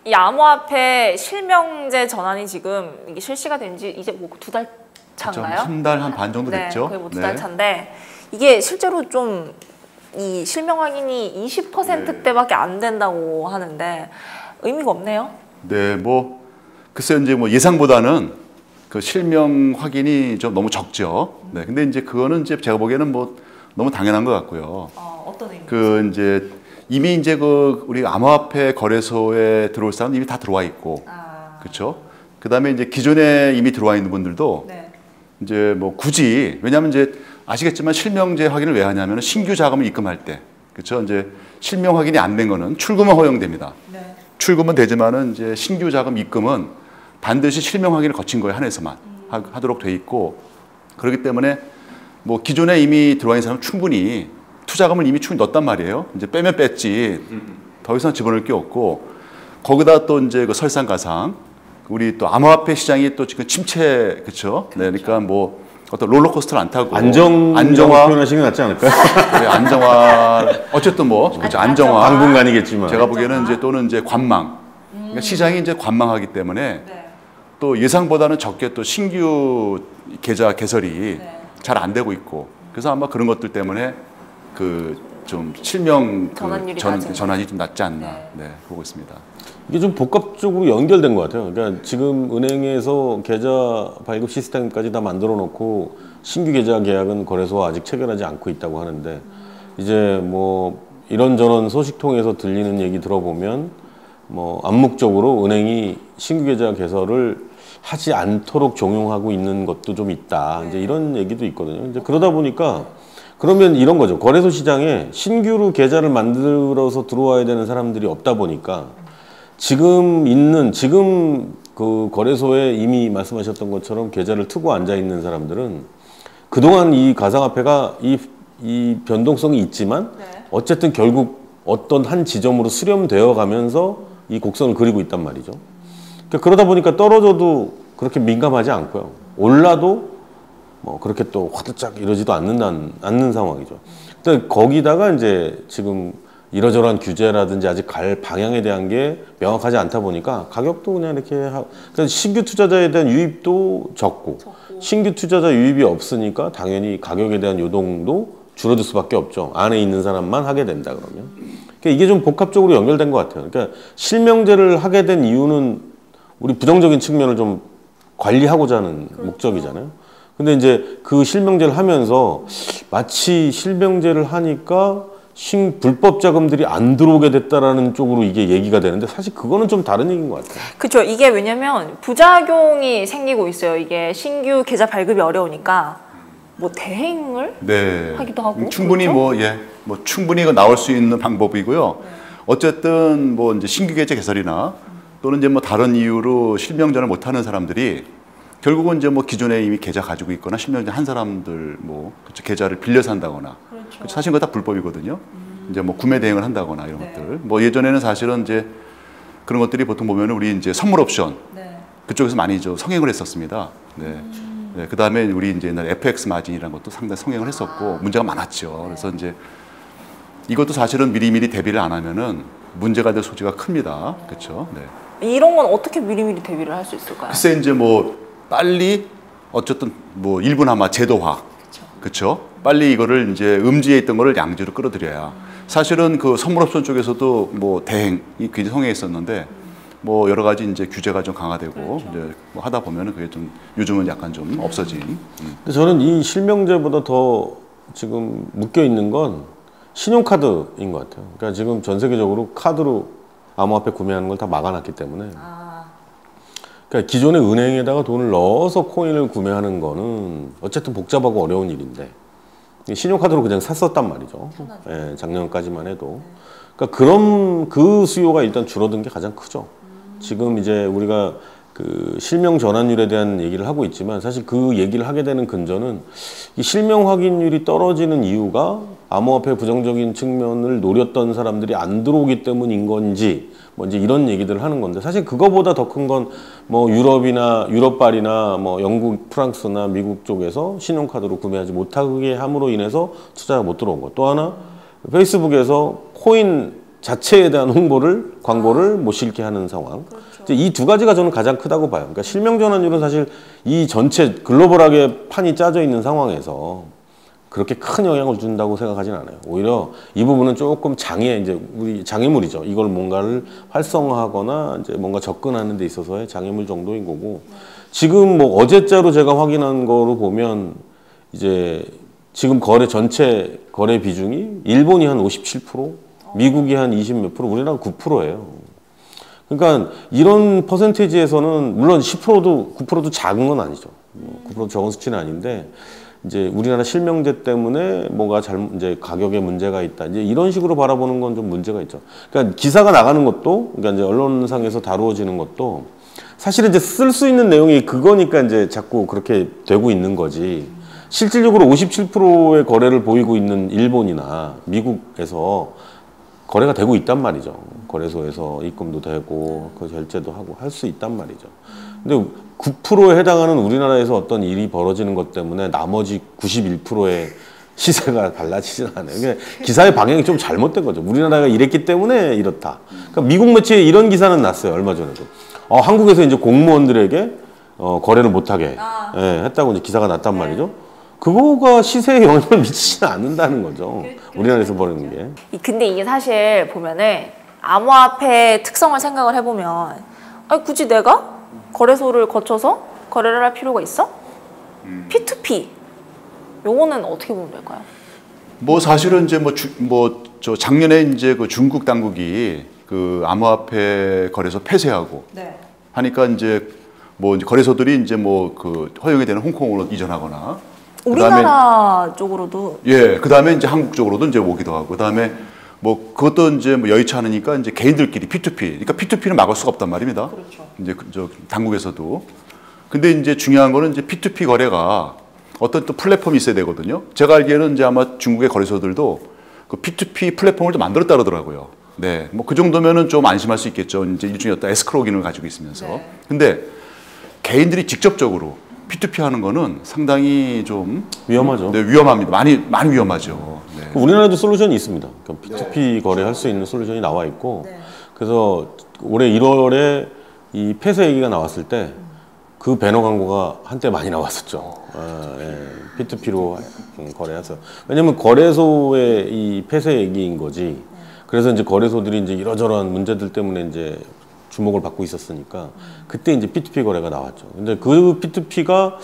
이 암호화폐 실명제 전환이 지금 이게 실시가 된 지 이제 뭐 2달 차인가요? 한 달 한 반 정도 됐죠. 거의 뭐 2달 차인데 이게 실제로 좀 이 실명 확인이 20%대밖에 안 된다고 하는데 의미가 없네요. 네, 뭐 글쎄요, 이제 뭐 예상보다는 그 실명 확인이 좀 너무 적죠. 네, 근데 이제 그거는 이제 제가 보기에는 뭐 너무 당연한 것 같고요. 어떤 의미? 그 이제 이미 이제 그 우리 암호화폐 거래소에 들어올 사람 이미 다 들어와 있고, 그렇죠. 그다음에 이제 기존에 이미 들어와 있는 분들도 이제 뭐 굳이 왜냐하면 이제 아시겠지만 실명제 확인을 왜 하냐면 신규 자금을 입금할 때, 그렇죠. 이제 실명 확인이 안 된 거는 출금은 허용됩니다. 출금은 되지만은 이제 신규 자금 입금은 반드시 실명 확인을 거친 거에 한해서만 하도록 돼 있고, 그렇기 때문에 뭐 기존에 이미 들어와 있는 사람은 충분히 투자금을 이미 충분히 넣었단 말이에요. 이제 빼면 뺐지 더 이상 집어넣을 게 없고, 거기다 또 이제 그 설상가상 우리 또 암호화폐 시장이 또 지금 침체, 그렇죠. 네, 그러니까 뭐 어떤 롤러코스터를 안 타고 안정화 표현하시는 게 낫지 않을까요? 네, 안정화 어쨌든 뭐 그렇죠. 안정화 당분간이겠지만 제가 보기에는 이제 또는 이제 관망, 그러니까 시장이 이제 관망하기 때문에 또 예상보다는 적게 또 신규 계좌 개설이 잘 안 되고 있고, 그래서 아마 그런 것들 때문에 그 좀 실명 전환이 좀 낮지 않나 보고 있습니다. 이게 좀 복합적으로 연결된 것 같아요. 그러니까 지금 은행에서 계좌 발급 시스템까지 다 만들어 놓고 신규 계좌 계약은 거래소와 아직 체결하지 않고 있다고 하는데, 이제 뭐 이런저런 소식 통해서 들리는 얘기 들어보면 뭐 암묵적으로 은행이 신규 계좌 개설을 하지 않도록 종용하고 있는 것도 좀 있다. 이제 이런 얘기도 있거든요. 이제 그러다 보니까 그러면 이런 거죠. 거래소 시장에 신규로 계좌를 만들어서 들어와야 되는 사람들이 없다 보니까 지금 그 거래소에 이미 말씀하셨던 것처럼 계좌를 트고 앉아 있는 사람들은 그동안 이 가상화폐가 이 변동성이 있지만 어쨌든 결국 어떤 한 지점으로 수렴되어 가면서 이 곡선을 그리고 있단 말이죠. 그러다 보니까 떨어져도 그렇게 민감하지 않고요. 올라도 뭐 그렇게 또 화들짝 이러지도 않는 상황이죠. 근데 거기다가 이제 지금 이러저러한 규제라든지 아직 갈 방향에 대한 게 명확하지 않다 보니까 가격도 그냥 이렇게 그러니까 신규 투자자에 대한 유입도 적고 신규 투자자 유입이 없으니까 당연히 가격에 대한 요동도 줄어들 수밖에 없죠. 안에 있는 사람만 하게 된다 그러면. 그러니까 이게 좀 복합적으로 연결된 것 같아요. 그러니까 실명제를 하게 된 이유는 우리 부정적인 측면을 좀 관리하고자 하는 목적이잖아요. 근데 이제 그 실명제를 하면서 마치 실명제를 하니까 불법 자금들이 안 들어오게 됐다라는 쪽으로 이게 얘기가 되는데 사실 그거는 좀 다른 얘기인 것 같아요. 그렇죠. 이게 왜냐면 부작용이 생기고 있어요. 이게 신규 계좌 발급이 어려우니까 뭐 대행을 하기도 하고 충분히 그렇죠? 뭐 충분히 나올 수 있는 방법이고요. 어쨌든 뭐 이제 신규 계좌 개설이나 또는 이제 뭐 다른 이유로 실명전을 못하는 사람들이 결국은 이제 뭐 기존에 이미 계좌 가지고 있거나 실명제 한 사람들 뭐 계좌를 빌려서 한다거나 사실 그거 다 불법이거든요. 이제 뭐 구매 대행을 한다거나 이런 것들. 뭐 예전에는 사실은 이제 그런 것들이 보통 보면 우리 이제 선물 옵션 그쪽에서 많이 좀 성행을 했었습니다. 그 다음에 우리 이제 옛날 FX 마진이라는 것도 상당히 성행을 했었고 문제가 많았죠. 그래서 이제 이것도 사실은 미리미리 대비를 안 하면은 문제가 될 소지가 큽니다. 그렇죠. 이런 건 어떻게 미리미리 대비를 할 수 있을까요? 글쎄 이제 뭐 빨리 어쨌든 뭐 일부나마 제도화, 그렇죠. 빨리 이거를 이제 음지에 있던 거를 양지로 끌어들여야. 사실은 그 선물옵션 쪽에서도 뭐 대행이 굉장히 성행했었는데 뭐 여러 가지 이제 규제가 좀 강화되고 이제 뭐 하다 보면은 그게 좀 요즘은 약간 좀 없어진. 근데 저는 이 실명제보다 더 지금 묶여 있는 건 신용카드인 것 같아요. 그러니까 지금 전 세계적으로 카드로 암호화폐 구매하는 걸 다 막아놨기 때문에. 그러니까 기존의 은행에다가 돈을 넣어서 코인을 구매하는 거는 어쨌든 복잡하고 어려운 일인데 신용카드로 그냥 샀었단 말이죠. 작년까지만 해도. 그러니까 그 수요가 일단 줄어든 게 가장 크죠. 지금 이제 우리가 그 실명 전환율에 대한 얘기를 하고 있지만 사실 그 얘기를 하게 되는 근저는 이 실명 확인율이 떨어지는 이유가 암호화폐 부정적인 측면을 노렸던 사람들이 안 들어오기 때문인 건지 뭐 이제 이런 얘기들을 하는 건데 사실 그거보다 더 큰 건 뭐 유럽발이나 뭐 영국, 프랑스나 미국 쪽에서 신용카드로 구매하지 못하게 함으로 인해서 투자가 못 들어온 것. 또 하나 페이스북에서 코인 자체에 대한 광고를 못 실게 하는 상황. 그렇죠. 이 두 가지가 저는 가장 크다고 봐요. 그러니까 실명 전환율은 사실 이 전체 글로벌하게 판이 짜져 있는 상황에서 그렇게 큰 영향을 준다고 생각하진 않아요. 오히려 이 부분은 조금 이제 우리 장애물이죠. 이걸 뭔가를 활성화하거나 이제 뭔가 접근하는 데 있어서의 장애물 정도인 거고, 지금 뭐 어제자로 제가 확인한 거로 보면 이제 지금 전체 거래 비중이 일본이 한 57%, 미국이 한 20 몇 %, 우리나라 9%예요. 그러니까 이런 퍼센테이지에서는 물론 10%도 9%도 작은 건 아니죠. 9% 적은 수치는 아닌데, 이제 우리나라 실명제 때문에 뭐가 이제 가격에 문제가 있다, 이제 이런 식으로 바라보는 건 좀 문제가 있죠. 그러니까 기사가 나가는 것도, 그러니까 이제 언론상에서 다루어지는 것도 사실은 이제 쓸 수 있는 내용이 그거니까 이제 자꾸 그렇게 되고 있는 거지. 실질적으로 57%의 거래를 보이고 있는 일본이나 미국에서 거래가 되고 있단 말이죠. 거래소에서 입금도 되고 그 결제도 하고 할 수 있단 말이죠. 근데 9%에 해당하는 우리나라에서 어떤 일이 벌어지는 것 때문에 나머지 91%의 시세가 달라지진 않아요. 그러니까 기사의 방향이 좀 잘못된 거죠. 우리나라가 이랬기 때문에 이렇다. 그러니까 미국 매체에 이런 기사는 났어요. 얼마 전에도. 한국에서 이제 공무원들에게 거래를 못하게 했다고 이제 기사가 났단 말이죠. 그거가 시세에 영향을 미치지는 않는다는 거죠. 우리나라에서 벌어지는 게. 근데 이게 사실 보면은 암호화폐 특성을 생각을 해보면, 아니 굳이 내가 거래소를 거쳐서 거래를 할 필요가 있어? P2P 요거는 어떻게 보면 될까요? 뭐 사실은 이제 저 작년에 이제 그 중국 당국이 그 암호화폐 거래소 폐쇄하고 하니까 이제 뭐 거래소들이 이제 뭐 그 허용이 되는 홍콩으로 이전하거나, 우리나라 쪽으로도, 예, 그다음에 이제 한국 쪽으로도 이제 오기도 하고, 그다음에 뭐 그것도 이제 뭐 여의치 않으니까 이제 개인들끼리 P2P, 그러니까 P2P는 막을 수가 없단 말입니다. 그렇죠. 이제 저 당국에서도. 근데 이제 중요한 거는 이제 P2P 거래가 어떤 또 플랫폼이 있어야 되거든요. 제가 알기에는 이제 아마 중국의 거래소들도 그 P2P 플랫폼을 좀 만들었다 그러더라고요. 네, 뭐 그 정도면은 좀 안심할 수 있겠죠. 이제 일종의 어떤 에스크로우 기능을 가지고 있으면서. 네. 근데 개인들이 직접적으로 P2P 하는 거는 상당히 좀 위험하죠. 네, 위험합니다. 많이 위험하죠. 네. 우리나라도 솔루션이 있습니다. 그러니까 P2P 거래할 수 있는 솔루션이 나와 있고, 그래서 올해 1월에 이 폐쇄 얘기가 나왔을 때 그 배너 광고가 한때 많이 나왔었죠. P2P로 거래해서. 왜냐면 거래소의 이 폐쇄 얘기인 거지. 그래서 이제 거래소들이 이제 이러저러한 문제들 때문에 이제 주목을 받고 있었으니까 그때 이제 P2P 거래가 나왔죠. 근데 그 P2P가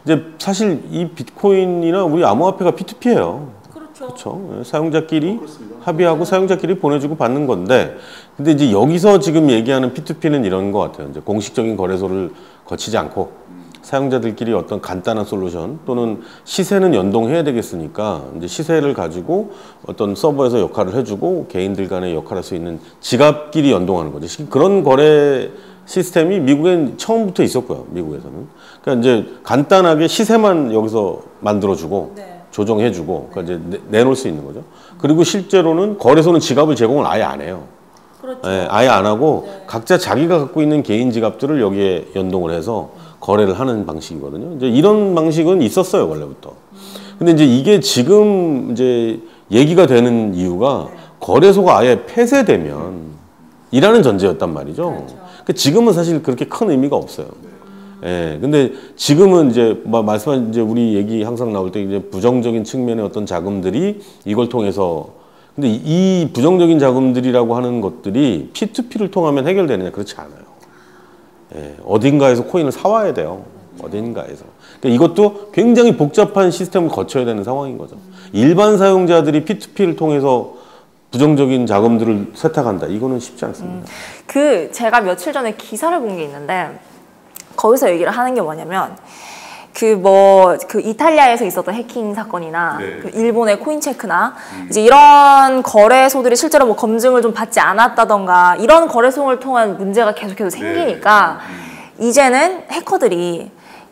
이제 사실 이 비트코인이나 우리 암호화폐가 P2P예요. 그렇죠. 사용자끼리 합의하고 사용자끼리 보내주고 받는 건데, 근데 이제 여기서 지금 얘기하는 P2P는 이런 것 같아요. 이제 공식적인 거래소를 거치지 않고 사용자들끼리 어떤 간단한 솔루션 또는 시세는 연동해야 되겠으니까 이제 시세를 가지고 어떤 서버에서 역할을 해주고 개인들 간에 역할할 수 있는 지갑끼리 연동하는 거죠. 그런 거래 시스템이 미국엔 처음부터 있었고요. 미국에서는. 그러니까 이제 간단하게 시세만 여기서 만들어주고 조정해주고 그러니까 이제 내놓을 수 있는 거죠. 그리고 실제로는 거래소는 지갑을 제공을 아예 안 해요. 그렇죠. 아예 안 하고 각자 자기가 갖고 있는 개인 지갑들을 여기에 연동을 해서 거래를 하는 방식이거든요. 이제 이런 방식은 있었어요, 원래부터. 근데 이제 이게 지금 이제 얘기가 되는 이유가 거래소가 아예 폐쇄되면 이라는 전제였단 말이죠. 그렇죠. 그러니까 지금은 사실 그렇게 큰 의미가 없어요. 예. 근데 지금은 이제 말씀하신 이제 우리 얘기 항상 나올 때 이제 부정적인 측면의 어떤 자금들이 이걸 통해서, 근데 이 부정적인 자금들이라고 하는 것들이 P2P를 통하면 해결되느냐? 그렇지 않아요. 예, 어딘가에서 코인을 사와야 돼요. 어딘가에서. 그러니까 이것도 굉장히 복잡한 시스템을 거쳐야 되는 상황인 거죠. 일반 사용자들이 P2P를 통해서 부정적인 자금들을 세탁한다. 이거는 쉽지 않습니다. 제가 며칠 전에 기사를 본 게 있는데 거기서 얘기를 하는 게 뭐냐면 그 이탈리아에서 있었던 해킹 사건이나 그 일본의 코인체크나 이제 이런 거래소들이 실제로 뭐 검증을 좀 받지 않았다던가 이런 거래소를 통한 문제가 계속해서 생기니까 이제는 해커들이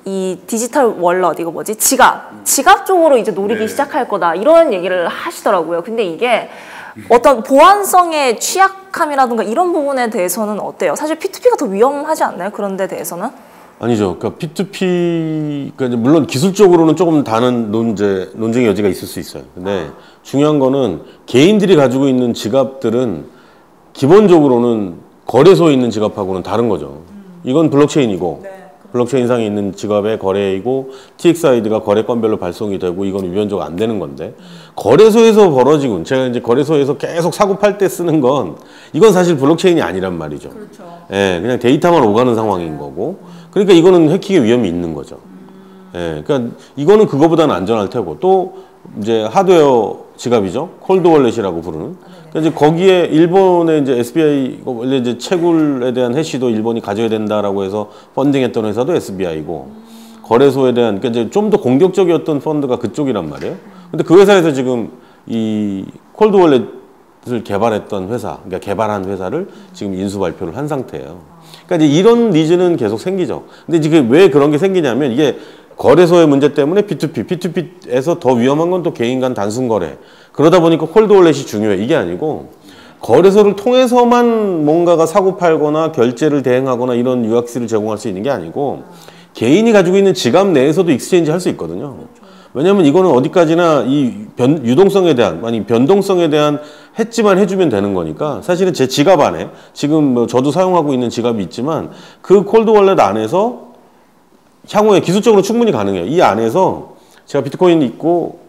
이 디지털 월렛 이거 뭐지? 지갑 쪽으로 이제 노리기 시작할 거다 이런 얘기를 하시더라고요. 근데 이게 어떤 보안성의 취약함이라든가 이런 부분에 대해서는 어때요? 사실 P2P가 더 위험하지 않나요? 그런 데 대해서는? 아니죠. 그러니까 P2P, 그러니까 물론 기술적으로는 조금 다른 논쟁의 여지가 있을 수 있어요. 근데 중요한 거는 개인들이 가지고 있는 지갑들은 기본적으로는 거래소에 있는 지갑하고는 다른 거죠. 이건 블록체인이고 블록체인상에 있는 지갑의 거래이고 TXID가 거래 건별로 발송이 되고 이건 위헌적 안 되는 건데 거래소에서 벌어지고 제가 이제 거래소에서 계속 사고 팔 때 쓰는 건 이건 사실 블록체인이 아니란 말이죠. 그렇죠. 예, 그냥 데이터만 오가는 상황인 거고 그러니까 이거는 해킹의 위험이 있는 거죠. 예, 그러니까 이거는 그거보다는 안전할 테고 또 이제 하드웨어 지갑이죠. 콜드 월렛이라고 부르는. 그러니까 이제 거기에 일본의 이제 SBI 원래 이제 채굴에 대한 해시도 일본이 가져야 된다라고 해서 펀딩했던 회사도 SBI고 거래소에 대한 그러니까 이제 좀 더 공격적이었던 펀드가 그쪽이란 말이에요. 근데 그 회사에서 지금 이 콜드 월렛을 개발했던 회사, 그러니까 개발한 회사를 지금 인수 발표를 한 상태예요. 그러니까 이제 이런 니즈는 계속 생기죠. 근데 지금 왜 그런 게 생기냐면 이게 거래소의 문제 때문에 P2P, P2P에서 더 위험한 건 또 개인 간 단순 거래. 그러다 보니까 콜드 월렛이 중요해. 이게 아니고 거래소를 통해서만 뭔가가 사고 팔거나 결제를 대행하거나 이런 UX를 제공할 수 있는 게 아니고 개인이 가지고 있는 지갑 내에서도 익스체인지 할 수 있거든요. 왜냐하면 이거는 어디까지나 이 유동성에 대한, 아니 변동성에 대한 해지만 해주면 되는 거니까 사실은 제 지갑 안에 지금 뭐 저도 사용하고 있는 지갑이 있지만 그 콜드 월렛 안에서 향후에 기술적으로 충분히 가능해요. 이 안에서 제가 비트코인이 있고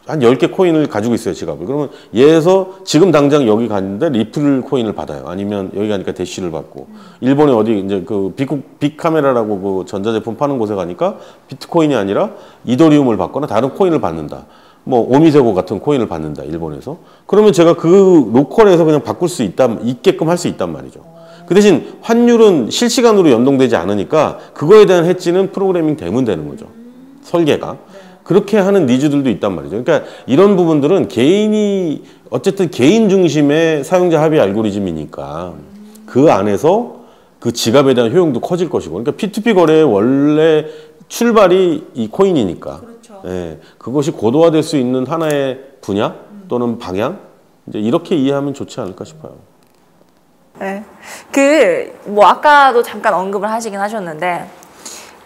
한 10개 코인을 가지고 있어요, 지갑을. 그러면 얘에서 지금 당장 여기 갔는데 리플 코인을 받아요. 아니면 여기 가니까 대시를 받고. 일본에 어디 이제 그 빅카메라라고 그 전자제품 파는 곳에 가니까 비트코인이 아니라 이더리움을 받거나 다른 코인을 받는다. 뭐 오미세고 같은 코인을 받는다, 일본에서. 그러면 제가 그 로컬에서 그냥 바꿀 수 있게끔 할 수 있단 말이죠. 그 대신 환율은 실시간으로 연동되지 않으니까 그거에 대한 해지는 프로그래밍 되면 되는 거죠. 설계가. 그렇게 하는 니즈들도 있단 말이죠. 그러니까 이런 부분들은 개인이 어쨌든 개인 중심의 사용자 합의 알고리즘이니까 그 안에서 그 지갑에 대한 효용도 커질 것이고 그러니까 P2P 거래의 원래 출발이 이 코인이니까 그렇죠. 예, 그것이 고도화될 수 있는 하나의 분야 또는 방향 이제 이렇게 이해하면 좋지 않을까 싶어요. 네. 뭐 아까도 잠깐 언급을 하시긴 하셨는데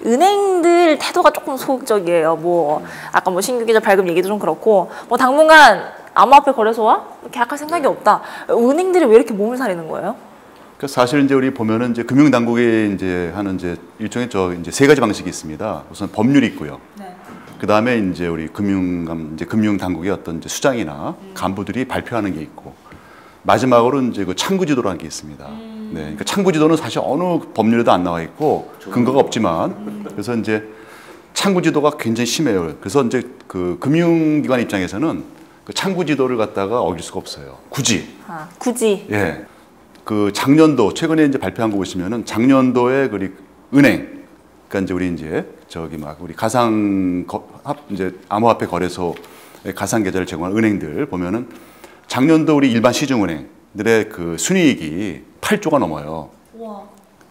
은행들 태도가 조금 소극적이에요. 뭐 아까 뭐 신규 계좌 발급 얘기도 좀 그렇고 뭐 당분간 암호화폐 거래소와 계약할 생각이 없다. 은행들이 왜 이렇게 몸을 사리는 거예요? 그 사실 이제 우리 보면은 이제 금융당국이 이제 하는 이제 일종의 이제 세 가지 방식이 있습니다. 우선 법률이 있고요. 네. 그 다음에 이제 우리 금융당국의 어떤 이제 수장이나 간부들이 발표하는 게 있고. 마지막으로 이제 그 창구지도라는 게 있습니다. 네, 그러니까 창구지도는 사실 어느 법률에도 안 나와 있고 근거가 없지만 그래서 이제 창구지도가 굉장히 심해요. 그래서 이제 그 금융기관 입장에서는 그 창구지도를 갖다가 어길 수가 없어요. 굳이. 굳이. 예. 그 작년도 최근에 이제 발표한 거 보시면은 작년도에 은행, 그러니까 이제 우리 이제 우리 이제 암호화폐 거래소에 가상 계좌를 제공하는 은행들 보면은. 작년도 우리 일반 시중은행들의 그 순이익이 8조가 넘어요. 우와.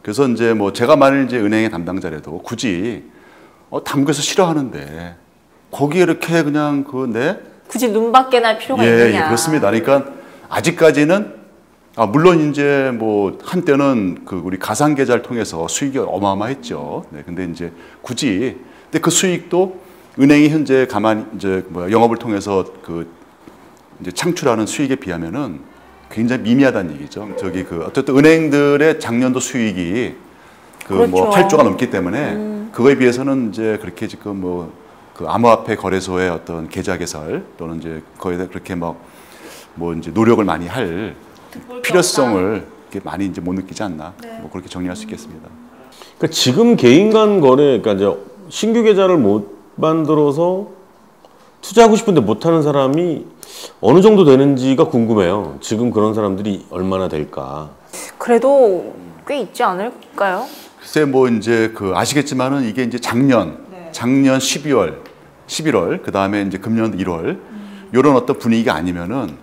그래서 이제 뭐 제가 만일 이제 은행의 담당자라도 굳이 당국에서 싫어하는데 거기에 이렇게 그냥 굳이 눈밖에 날 필요가 있느냐? 예, 그렇습니다. 그러니까 아직까지는 물론 이제 뭐 한때는 그 우리 가상 계좌를 통해서 수익이 어마어마했죠. 네, 근데 이제 굳이 근데 그 수익도 은행이 현재 가만히 이제 영업을 통해서 이제 창출하는 수익에 비하면은 굉장히 미미하다는 얘기죠. 어쨌든 은행들의 작년도 수익이 그렇죠. 뭐 8조가 넘기 때문에 그거에 비해서는 이제 그렇게 지금 그 암호화폐 거래소의 어떤 계좌 개설 또는 이제 거기에 그렇게 뭐 이제 노력을 많이 할 필요성을 이렇게 많이 이제 못 느끼지 않나. 네. 뭐 그렇게 정리할 수 있겠습니다. 그러니까 지금 개인 간 거래, 그러니까 이제 신규 계좌를 못 만들어서 투자하고 싶은데 못하는 사람이 어느 정도 되는지가 궁금해요. 지금 그런 사람들이 얼마나 될까? 그래도 꽤 있지 않을까요? 글쎄 뭐 이제 아시겠지만은 이게 이제 작년 12월, 11월 그 다음에 이제 금년 1월 이런 어떤 분위기가 아니면은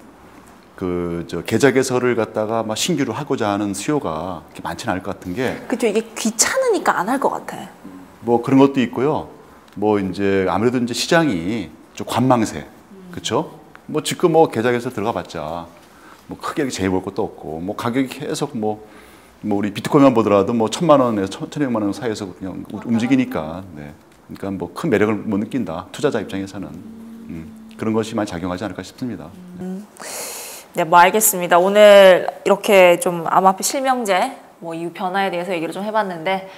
계좌 개설을 갖다가 막 신규로 하고자 하는 수요가 그렇게 많지는 않을 것 같은 게. 그렇죠. 이게 귀찮으니까 안 할 것 같아. 뭐 그런 것도 있고요. 뭐 이제 아무래도 이제 시장이 좀 관망세, 그렇죠? 뭐 지금 계좌 개설 들어가봤자 뭐 크게 재미 볼 것도 없고 뭐 가격이 계속 뭐 우리 비트코인만 보더라도 뭐 1,000만 원에서 1,200만 원 사이에서 그냥 움직이니까. 네. 그러니까 뭐 큰 매력을 못 느낀다. 투자자 입장에서는 그런 것이 많이 작용하지 않을까 싶습니다. 네, 뭐 알겠습니다. 오늘 이렇게 좀 암호화폐 실명제 뭐 이후 변화에 대해서 얘기를 좀 해봤는데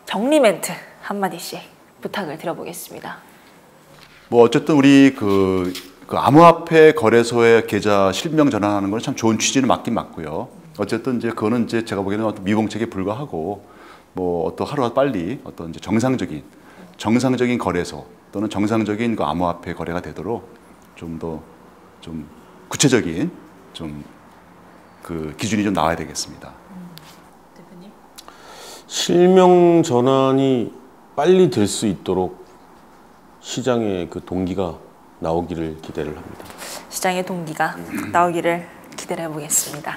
정리 멘트 한마디씩 부탁을 드려보겠습니다. 뭐 어쨌든 우리 그 암호화폐 거래소의 계좌 실명 전환하는 건 참 좋은 취지는 맞긴 맞고요. 어쨌든 이제 그거는 이제 제가 보기에는 어떤 미봉책에 불과하고 뭐 어떤 하루가 빨리 어떤 이제 정상적인 거래소 또는 정상적인 그 암호화폐 거래가 되도록 좀 더 좀 구체적인 좀 그 기준이 좀 나와야 되겠습니다. 대표님? 실명 전환이 빨리 될 수 있도록 시장의 그 동기가 나오기를 기대를 합니다. 시장의 동기가 나오기를 기대를 해보겠습니다.